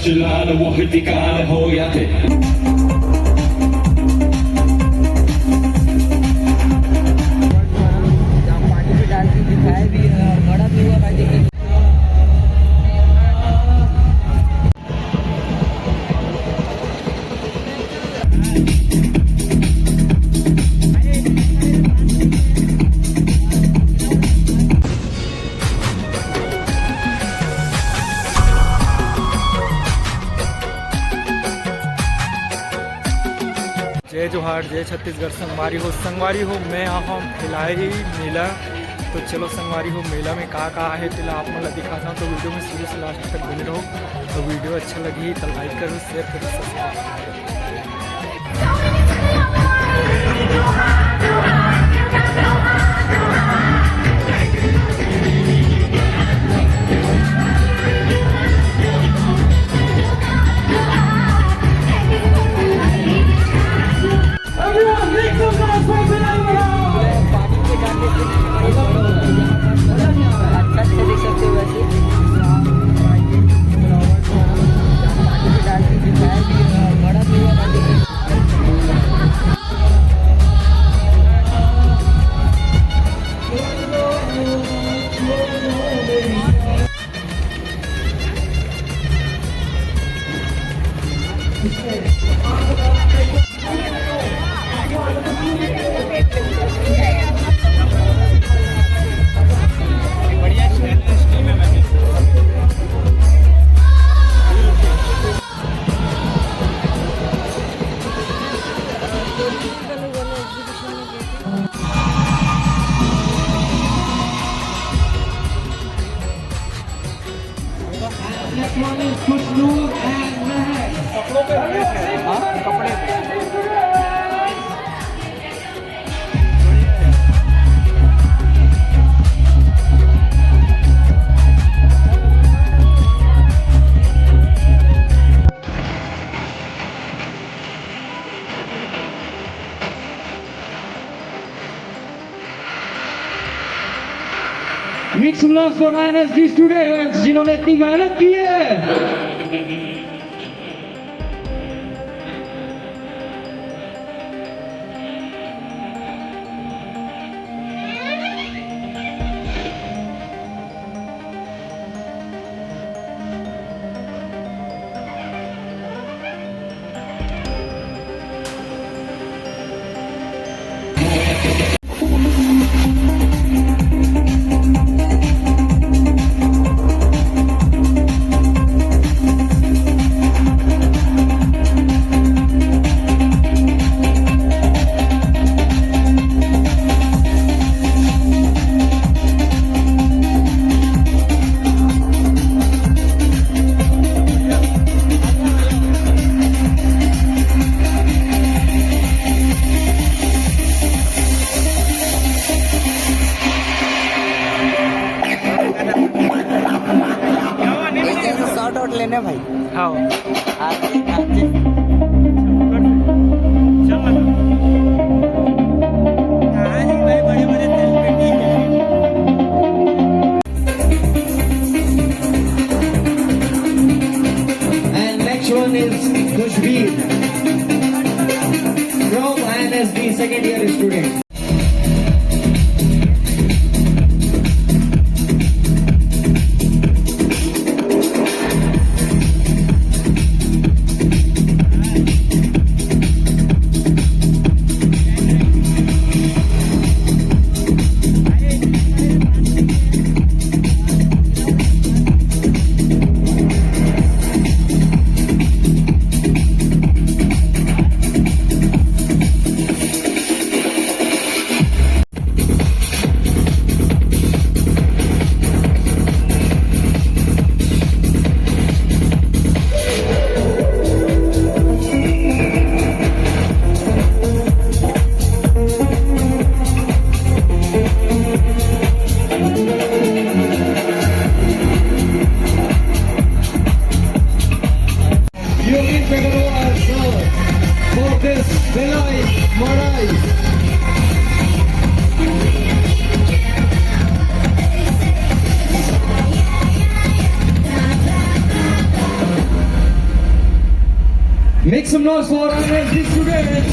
Nationale वो हिटिकाल हो या थे पानी में डाल के दिखाया भी है और बड़ा भी हुआ भाई देखिए। जय जोहार, जय छत्तीसगढ़। संगवारी हो मैं यहाँ फिलहाल मेला। तो चलो संगवारी हो मेला में कहाँ है तिला आप मतलब दिखाता हूँ। तो वीडियो में शुरू से लास्ट तक बने रहो। तो वीडियो अच्छा लगी तो लाइक करो, शेयर करो, सब्सक्राइब करो। Mix some love for INSD students जिन्होंने इतनी मेहनत की है। Make some noise for NSD students.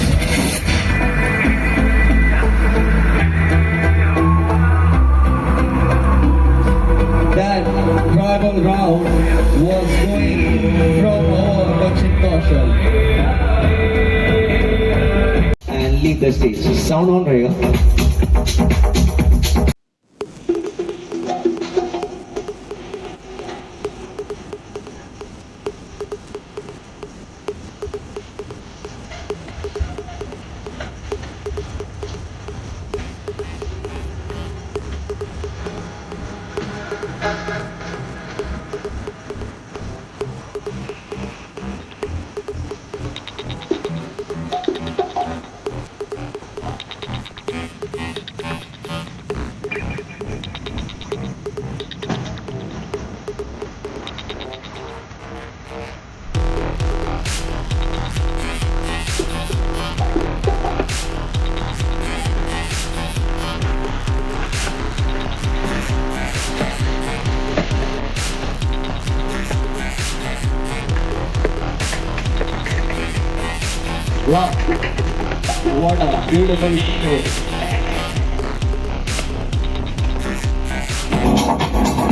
That tribal round was going from our Bachin Kaushal. And leave the stage. Sound on रहेगा. Wow, what a beautiful show.